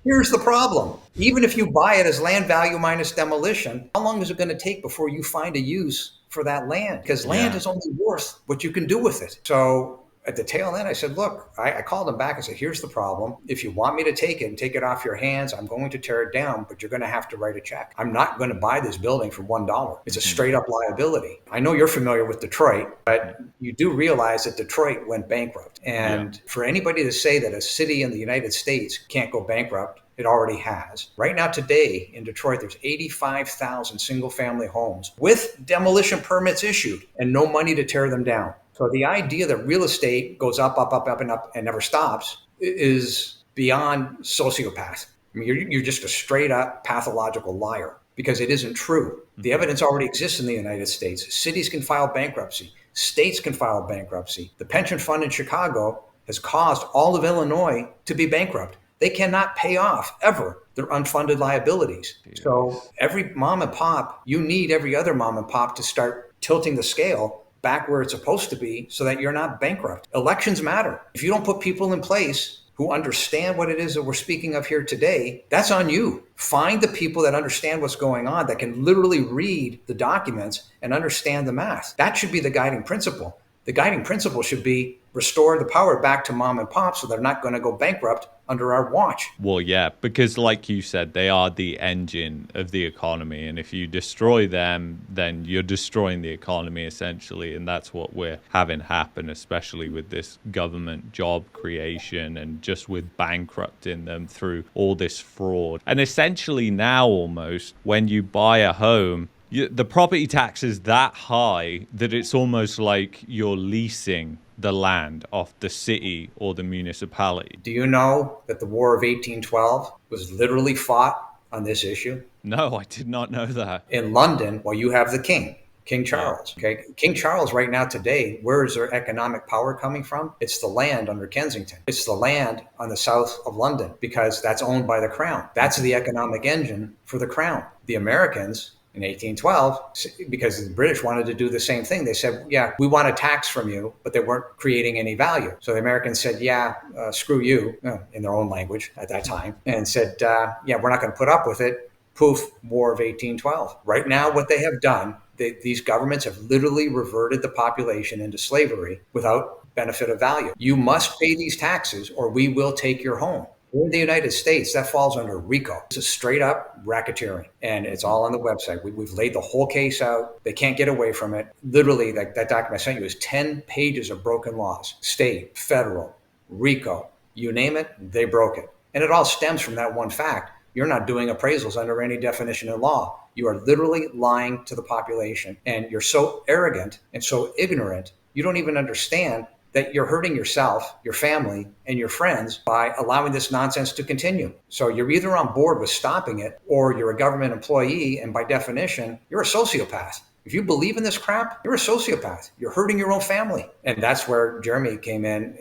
Here's the problem. Even if you buy it as land value minus demolition, how long is it going to take before you find a use for that land? Because land is only worth what you can do with it. So at the tail end, I said, look, I called him back and said, here's the problem. If you want me to take it and take it off your hands, I'm going to tear it down, but you're going to have to write a check. I'm not going to buy this building for $1. It's a straight up liability. I know you're familiar with Detroit, but you do realize that Detroit went bankrupt. And for anybody to say that a city in the United States can't go bankrupt, it already has. Right now, today in Detroit, there's 85,000 single family homes with demolition permits issued and no money to tear them down. So the idea that real estate goes up, up, up, up, and up and never stops is beyond sociopath. I mean, you're just a straight up pathological liar because it isn't true. The evidence already exists in the United States. Cities can file bankruptcy. States can file bankruptcy. The pension fund in Chicago has caused all of Illinois to be bankrupt. They cannot pay off ever their unfunded liabilities. So every mom and pop, you need every other mom and pop to start tilting the scale back where it's supposed to be so that you're not bankrupt. Elections matter. If you don't put people in place who understand what it is that we're speaking of here today, that's on you. Find the people that understand what's going on, that can literally read the documents and understand the math. That should be the guiding principle. The guiding principle should be restore the power back to mom and pop so they're not going to go bankrupt under our watch. Well, yeah, because like you said, they are the engine of the economy. And if you destroy them, then you're destroying the economy essentially. And that's what we're having happen, especially with this government job creation and just with bankrupting them through all this fraud. And essentially now almost when you buy a home, The property tax is that high that it's almost like you're leasing the land off the city or the municipality. Do you know that the War of 1812 was literally fought on this issue? No, I did not know that. In London, well, you have the king, King Yeah. Charles. Okay, King Charles right now today, where is their economic power coming from? It's the land under Kensington. It's the land on the south of London because that's owned by the crown. That's the economic engine for the crown. The Americans in 1812, because the British wanted to do the same thing. They said, yeah, we want a tax from you, but they weren't creating any value. So the Americans said, yeah, screw you, in their own language at that time, and said, yeah, we're not going to put up with it. Poof, War of 1812. Right now, what they have done, these governments have literally reverted the population into slavery without benefit of value. You must pay these taxes or we will take your home. In the United States, that falls under RICO. It's a straight up racketeering, and it's all on the website. We've laid the whole case out. They can't get away from it. Literally, that document I sent you is 10 pages of broken laws, state, federal, RICO, you name it, they broke it. And it all stems from that one fact. You're not doing appraisals under any definition of law. You are literally lying to the population, and you're so arrogant and so ignorant, you don't even understand that you're hurting yourself, your family, and your friends by allowing this nonsense to continue. So you're either on board with stopping it or you're a government employee, and by definition, you're a sociopath. If you believe in this crap, you're a sociopath. You're hurting your own family. And that's where Jeremy came in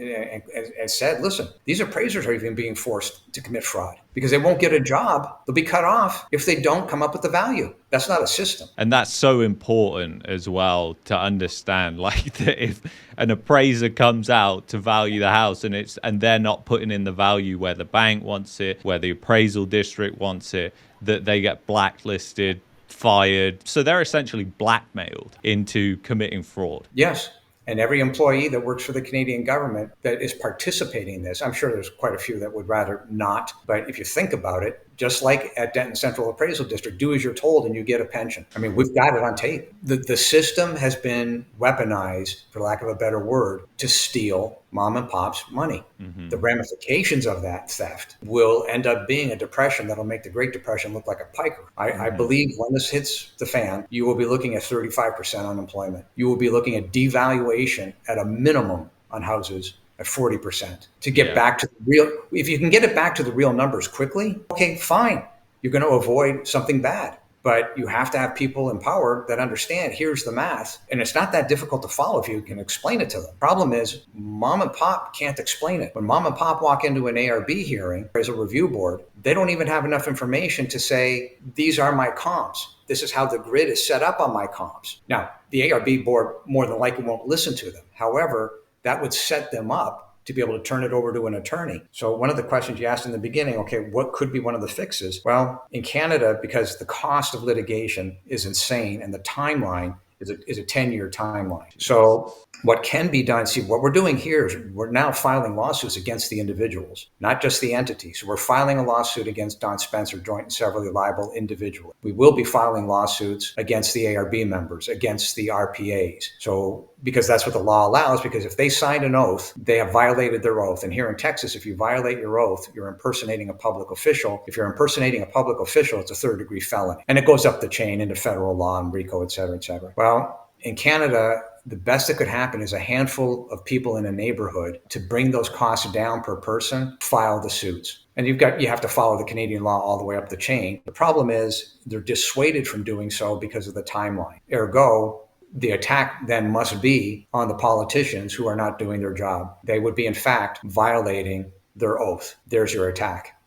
and said, listen, these appraisers are even being forced to commit fraud because they won't get a job. They'll be cut off if they don't come up with the value. That's not a system. And that's so important as well to understand, like that if an appraiser comes out to value the house and they're not putting in the value where the bank wants it, where the appraisal district wants it, that they get blacklisted, fired. So they're essentially blackmailed into committing fraud. Yes. And every employee that works for the Canadian government that is participating in this, I'm sure there's quite a few that would rather not. But if you think about it, just like at Denton Central Appraisal District, do as you're told and you get a pension. I mean, we've got it on tape. The system has been weaponized, for lack of a better word, to steal mom and pop's money. Mm-hmm. The ramifications of that theft will end up being a depression that'll make the Great Depression look like a piker. I believe when this hits the fan, you will be looking at 35% unemployment. You will be looking at devaluation at a minimum on houses at 40% to get back to the real. If you can get it back to the real numbers quickly, okay, fine. You're going to avoid something bad. But you have to have people in power that understand here's the math. And it's not that difficult to follow if you can explain it to them. Problem is, mom and pop can't explain it. When mom and pop walk into an ARB hearing, appraisal review board, they don't even have enough information to say, these are my comps. This is how the grid is set up on my comps. Now, the ARB board more than likely won't listen to them. However, that would set them up to be able to turn it over to an attorney. So one of the questions you asked in the beginning, okay, what could be one of the fixes? Well, in Canada, because the cost of litigation is insane and the timeline is a 10-year timeline. So what can be done, see, what we're doing here is we're now filing lawsuits against the individuals, not just the entities. So we're filing a lawsuit against Don Spencer, joint and severally liable individually. We will be filing lawsuits against the ARB members, against the RPAs. So because that's what the law allows, because if they signed an oath, they have violated their oath. And here in Texas, if you violate your oath, you're impersonating a public official. If you're impersonating a public official, it's a third-degree felony. And it goes up the chain into federal law and RICO, et cetera, et cetera. Well, in Canada, the best that could happen is a handful of people in a neighborhood to bring those costs down per person, file the suits. And you have to follow the Canadian law all the way up the chain. The problem is they're dissuaded from doing so because of the timeline. Ergo, the attack then must be on the politicians who are not doing their job. They would be, in fact, violating their oath. There's your attack.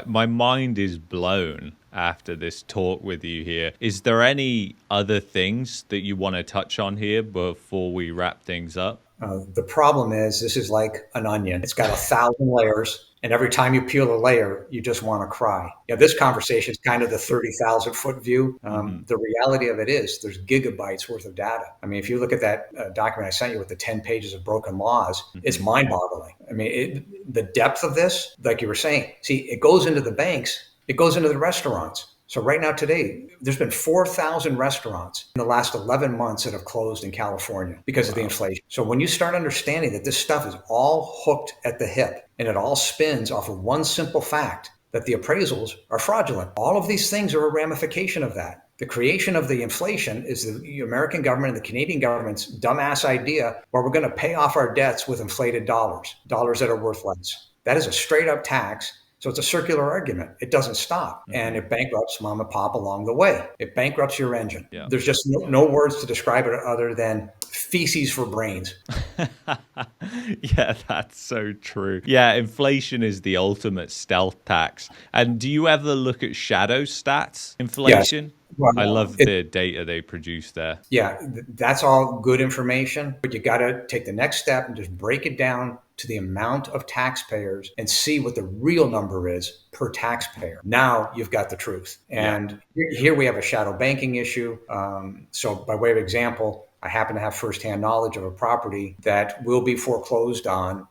My mind is blown after this talk with you here. Is there any other things that you want to touch on here before we wrap things up? The problem is this is like an onion. It's got 1,000 layers. And every time you peel a layer, you just want to cry. This conversation is kind of the 30,000 foot view. The reality of it is there's gigabytes worth of data. I mean, if you look at that document I sent you with the 10 pages of broken laws, it's mind boggling. I mean, the depth of this, like you were saying, see, it goes into the banks, it goes into the restaurants. So right now today, there's been 4,000 restaurants in the last 11 months that have closed in California because of the inflation. So when you start understanding that this stuff is all hooked at the hip and it all spins off of one simple fact, that the appraisals are fraudulent. All of these things are a ramification of that. The creation of the inflation is the American government and the Canadian government's dumbass idea where we're going to pay off our debts with inflated dollars that are worth less. That is a straight up tax. So it's a circular argument. It doesn't stop. And it bankrupts mom and pop along the way. It bankrupts your engine. Yeah. There's just no words to describe it other than feces for brains. Yeah, that's so true. Yeah, inflation is the ultimate stealth tax. And do you ever look at shadow stats inflation? Yes. Well, I love the data they produce there. Yeah, that's all good information, but you got to take the next step and just break it down to the amount of taxpayers and see what the real number is per taxpayer. Now you've got the truth. And here we have a shadow banking issue. So by way of example, I happen to have firsthand knowledge of a property that will be foreclosed on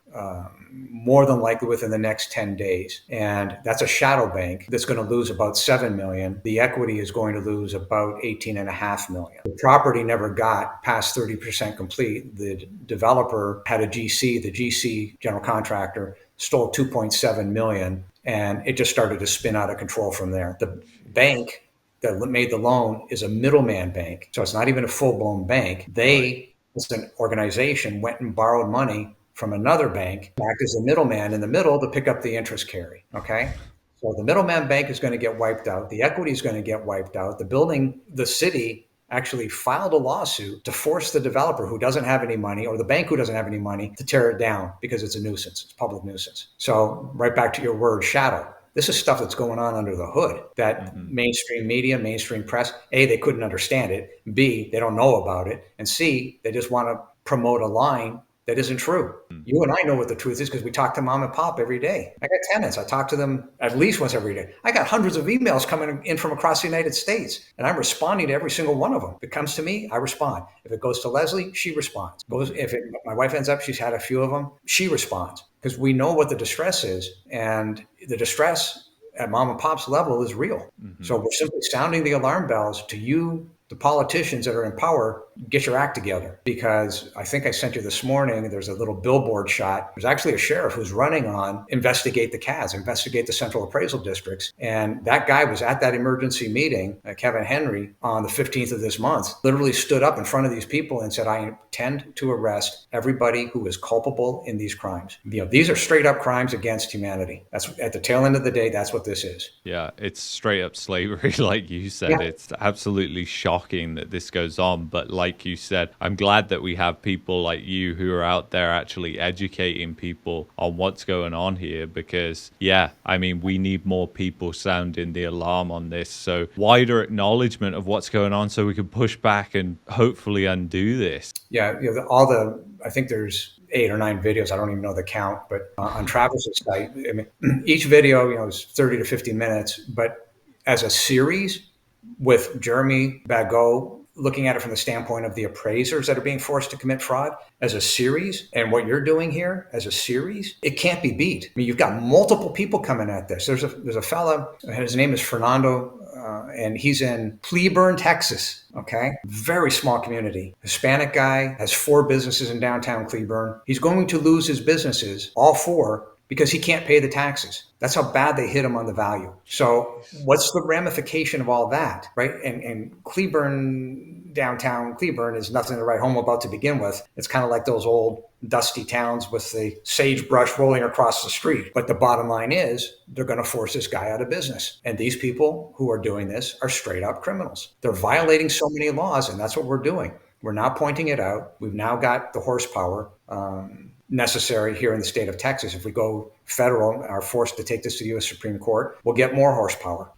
more than likely within the next 10 days. And that's a shadow bank that's going to lose about 7 million. The equity is going to lose about 18.5 million. The property never got past 30% complete. The developer had a GC, the GC general contractor stole 2.7 million, and it just started to spin out of control from there. The bank that made the loan is a middleman bank. So it's not even a full-blown bank. They, as an organization, went and borrowed money from another bank, act as a middleman in the middle to pick up the interest carry. Okay. So the middleman bank is going to get wiped out. The equity is going to get wiped out. The city actually filed a lawsuit to force the developer who doesn't have any money, or the bank who doesn't have any money, to tear it down because it's a nuisance. It's a public nuisance. So right back to your word, shadow. This is stuff that's going on under the hood that mainstream media, mainstream press, A, they couldn't understand it. B, they don't know about it. And C, they just want to promote a line that isn't true. You and I know what the truth is because we talk to mom and pop every day. I got tenants. I talk to them at least once every day. I got hundreds of emails coming in from across the United States, and I'm responding to every single one of them. If it comes to me, I respond. If it goes to Leslie, she responds. My wife ends up, she's had a few of them, she responds, because we know what the distress is, and the distress at mom and pop's level is real. So we're simply sounding the alarm bells to you, the politicians that are in power. Get your act together, because I think I sent you this morning, there's a little billboard shot. There's actually a sheriff who's running on investigate the CADs, investigate the central appraisal districts. And that guy was at that emergency meeting, Kevin Henry, on the 15th of this month, literally stood up in front of these people and said, I intend to arrest everybody who is culpable in these crimes. These are straight up crimes against humanity. That's at the tail end of the day. That's what this is. Yeah, it's straight up slavery, like you said. Yeah. It's absolutely shocking that this goes on. But like you said, I'm glad that we have people like you who are out there actually educating people on what's going on here, because, we need more people sounding the alarm on this. So wider acknowledgement of what's going on so we can push back and hopefully undo this. Yeah, I think there's 8 or 9 videos. I don't even know the count, but on Travis's site, each video, is 30 to 50 minutes, but as a series with Jeremy Bagot, looking at it from the standpoint of the appraisers that are being forced to commit fraud as a series, and what you're doing here as a series, it can't be beat. You've got multiple people coming at this. There's a fella, his name is Fernando, and he's in Cleburne, Texas. Okay. Very small community. Hispanic guy, has 4 businesses in downtown Cleburne. He's going to lose his businesses, all 4, because he can't pay the taxes. That's how bad they hit him on the value. So what's the ramification of all that, right? And Cleburne, downtown Cleburne, is nothing to write home about to begin with. It's kind of like those old dusty towns with the sagebrush rolling across the street. But the bottom line is they're going to force this guy out of business. And these people who are doing this are straight up criminals. They're violating so many laws, and that's what we're doing. We're now pointing it out. We've now got the horsepower necessary here in the state of Texas. If we go federal and are forced to take this to the U.S. Supreme Court, we'll get more horsepower.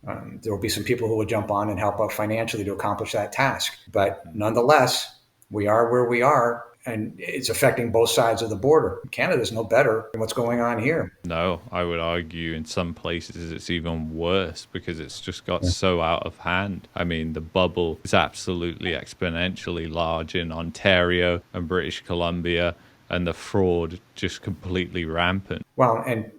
There will be some people who will jump on and help out financially to accomplish that task. But nonetheless, we are where we are, and it's affecting both sides of the border. Canada's no better than what's going on here. No, I would argue in some places it's even worse because it's just got so out of hand. The bubble is absolutely exponentially large in Ontario and British Columbia, and the fraud just completely rampant. Well, and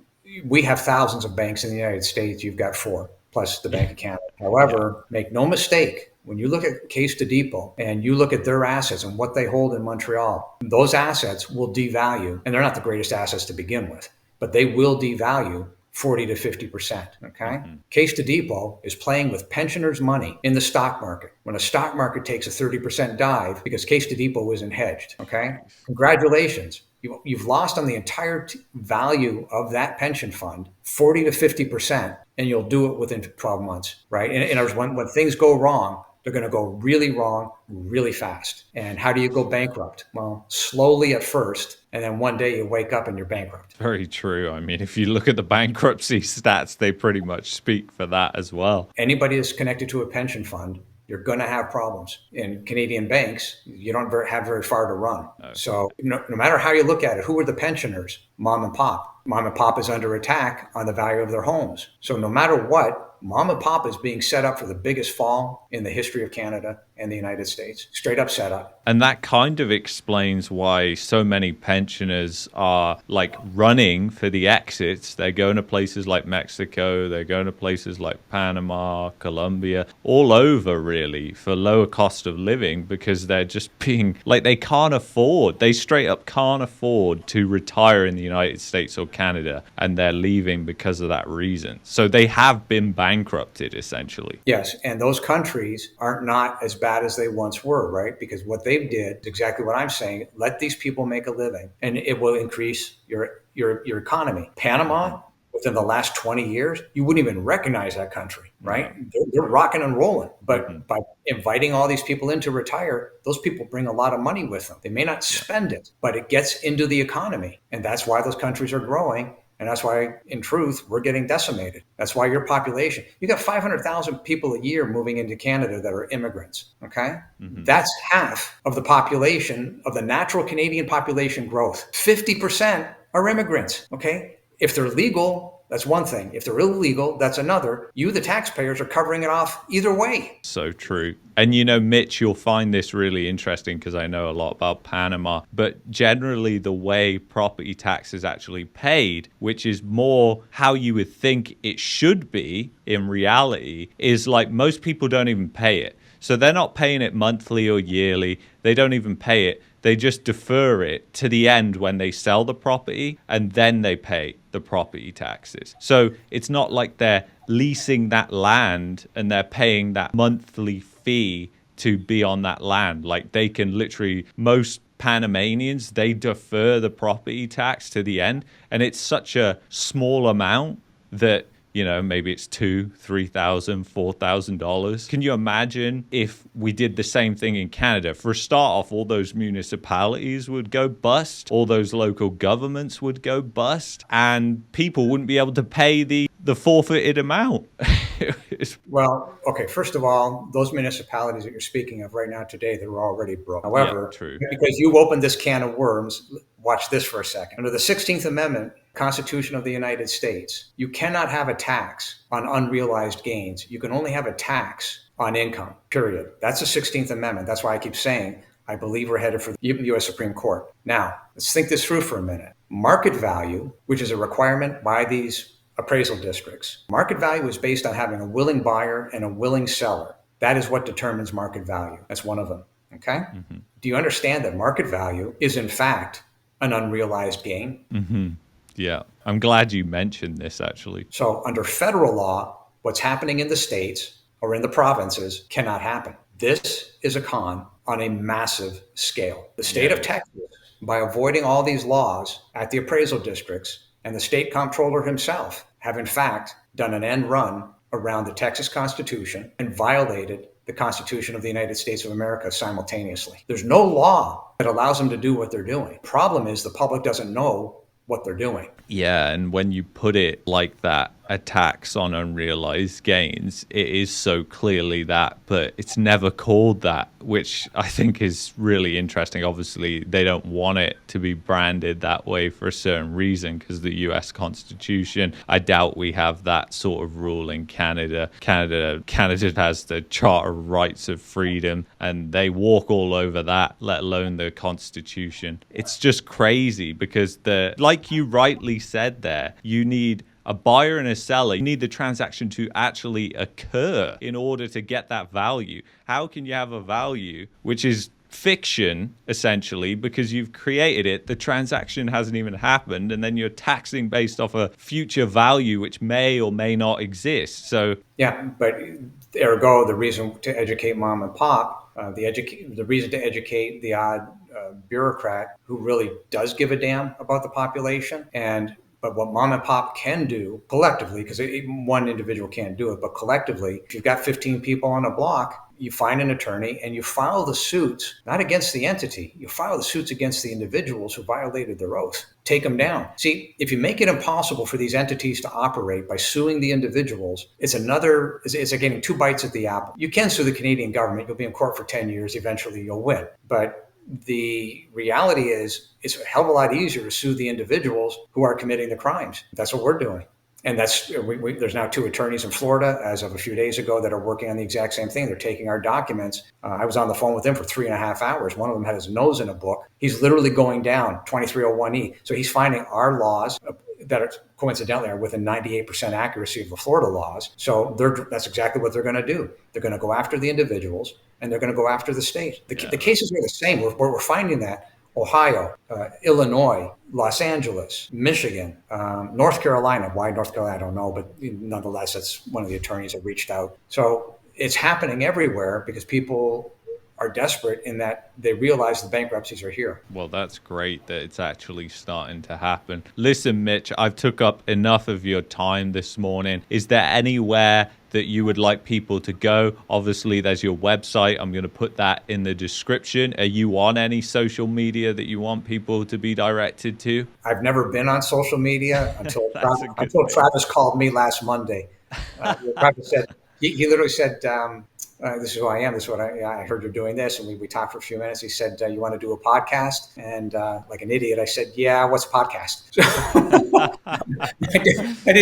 we have thousands of banks in the United States. You've got 4, plus the Bank of Canada. However, make no mistake, when you look at Case de Depot and you look at their assets and what they hold in Montreal, those assets will devalue. And they're not the greatest assets to begin with, but they will devalue 40 to 50%. Okay. Case to Depot is playing with pensioners' money in the stock market. When a stock market takes a 30% dive because Case to Depot isn't hedged. Okay. Congratulations. You've lost on the entire value of that pension fund 40 to 50%, and you'll do it within 12 months, right? And when things go wrong, they're going to go really wrong really fast. And how do you go bankrupt? Well, slowly at first, and then one day you wake up and you're bankrupt. Very true. I mean, if you look at the bankruptcy stats, they pretty much speak for that as well. Anybody that's connected to a pension fund, you're going to have problems. In Canadian banks, you don't have very far to run. Okay. So no matter how you look at it, who are the pensioners? Mom and pop. Mom and pop is under attack on the value of their homes. So no matter what, mom and pop is being set up for the biggest fall in the history of Canada and the United States. Straight up set up. And that kind of explains why so many pensioners are like running for the exits. They're going to places like Mexico, they're going to places like Panama, Colombia, all over really for lower cost of living, because they're just being like, they straight up can't afford to retire in the United States or Canada, and they're leaving because of that reason. So they have been bankrupted essentially. Yes, and those countries are not as bad as they once were, right? Because what they did is exactly what I'm saying. Let these people make a living, and it will increase your economy. Panama, within the last 20 years, you wouldn't even recognize that country, right? They're rocking and rolling. But by inviting all these people in to retire, those people bring a lot of money with them. They may not spend it, but it gets into the economy. And that's why those countries are growing. And that's why, in truth, we're getting decimated. That's why your population, you got 500,000 people a year moving into Canada that are immigrants, okay? That's half of the population, of the natural Canadian population growth. 50% are immigrants, okay? If they're legal, that's one thing. If they're illegal, that's another. You, the taxpayers, are covering it off either way. So true. And you know, Mitch, you'll find this really interesting because I know a lot about Panama, but generally the way property tax is actually paid, which is more how you would think it should be in reality, is like most people don't even pay it. So they're not paying it monthly or yearly. They don't even pay it. They just defer it to the end when they sell the property, and then they pay the property taxes. So it's not like they're leasing that land and they're paying that monthly fee to be on that land. Like they can literally, most Panamanians, they defer the property tax to the end, and it's such a small amount that, you know, maybe it's $2,000, $3,000, $4,000. Can you imagine if we did the same thing in Canada? For a start off, all those municipalities would go bust, all those local governments would go bust, and people wouldn't be able to pay the forfeited amount. Well, okay, first of all, those municipalities that you're speaking of right now today, they're already broke. However, because you opened this can of worms, watch this for a second. Under the 16th Amendment, Constitution of the United States, you cannot have a tax on unrealized gains. You can only have a tax on income, period. That's the 16th Amendment. That's why I keep saying I believe we're headed for the U.S. Supreme Court. Now, let's think this through for a minute. Market value, which is a requirement by these appraisal districts. Market value is based on having a willing buyer and a willing seller. That is what determines market value. That's one of them. Okay? Do you understand that market value is, in fact, an unrealized gain? Yeah. I'm glad you mentioned this, actually. So under federal law, what's happening in the states or in the provinces cannot happen. This is a con on a massive scale. The state of Texas, by avoiding all these laws at the appraisal districts, and the state comptroller himself have in fact done an end run around the Texas Constitution and violated the Constitution of the United States of America simultaneously. There's no law that allows them to do what they're doing. Problem is the public doesn't know what they're doing. Yeah, and when you put it like that, a tax on unrealized gains, it is so clearly that, but it's never called that, which I think is really interesting. Obviously, they don't want it to be branded that way for a certain reason, because the US Constitution, I doubt we have that sort of rule in Canada. Canada has the Charter of Rights of Freedom, and they walk all over that, let alone the Constitution. It's just crazy because like you rightly said there, you need a buyer and a seller. You need the transaction to actually occur in order to get that value. How can you have a value which is fiction, essentially, because you've created it. The transaction hasn't even happened, and then you're taxing based off a future value which may or may not exist. So yeah, but ergo, the reason to educate mom and pop, the reason to educate the odd bureaucrat who really does give a damn about the population. But what mom and pop can do collectively, because one individual can't do it, but collectively, if you've got 15 people on a block, you find an attorney and you file the suits, not against the entity, you file the suits against the individuals who violated their oath. Take them down. See, if you make it impossible for these entities to operate by suing the individuals, it's like getting two bites at the apple. You can sue the Canadian government. You'll be in court for 10 years. Eventually you'll win. But the reality is it's a hell of a lot easier to sue the individuals who are committing the crimes. That's what we're doing. And there's now 2 attorneys in Florida as of a few days ago that are working on the exact same thing. They're taking our documents. I was on the phone with them for 3.5 hours. One of them had his nose in a book. He's literally going down 2301E. So he's finding our laws that are coincidentally are within 98% accuracy of the Florida laws. So that's exactly what they're going to do. They're going to go after the individuals and they're going to go after the state. The cases are the same. We're finding that Ohio, Illinois, Los Angeles, Michigan, North Carolina. Why North Carolina, I don't know, but nonetheless, that's one of the attorneys that reached out. So it's happening everywhere because people are desperate in that they realize the bankruptcies are here. Well, that's great that it's actually starting to happen. Listen, Mitch, I've took up enough of your time this morning. Is there anywhere that you would like people to go? Obviously, there's your website. I'm going to put that in the description. Are you on any social media that you want people to be directed to? I've never been on social media until Travis called me last Monday. Travis said, he literally said, this is who I am. This is what I heard you're doing this. And we talked for a few minutes. He said, you want to do a podcast? And like an idiot, I said, yeah, what's a podcast? I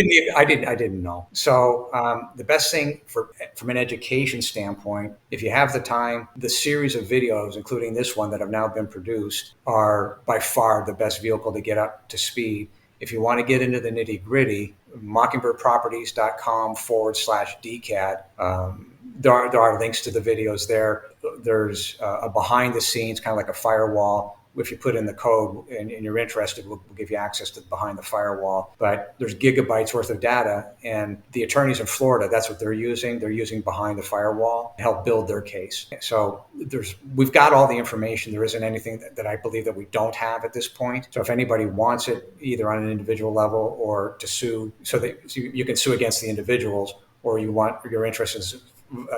didn't know. So the best thing from an education standpoint, if you have the time, the series of videos, including this one that have now been produced, are by far the best vehicle to get up to speed. If you want to get into the nitty gritty, mockingbirdproperties.com/DCAD. There are links to the videos there. There's a behind the scenes, kind of like a firewall. If you put in the code and you're interested, we'll give you access to behind the firewall. But there's gigabytes worth of data, and the attorneys in Florida, that's what they're using. They're using behind the firewall to help build their case. So we've got all the information. There isn't anything that I believe that we don't have at this point. So if anybody wants it, either on an individual level or to sue, so you can sue against the individuals, or you're interested in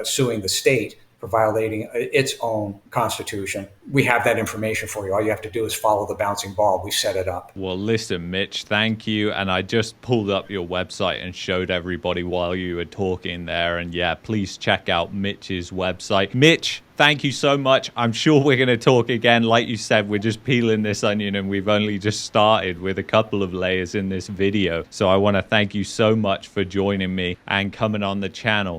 suing the state for violating its own constitution, we have that information for you. All you have to do is follow the bouncing ball. We set it up. Well, listen, Mitch, thank you. And I just pulled up your website and showed everybody while you were talking there. And yeah, please check out Mitch's website. Mitch, thank you so much. I'm sure we're going to talk again. Like you said, we're just peeling this onion and we've only just started with a couple of layers in this video. So I want to thank you so much for joining me and coming on the channel.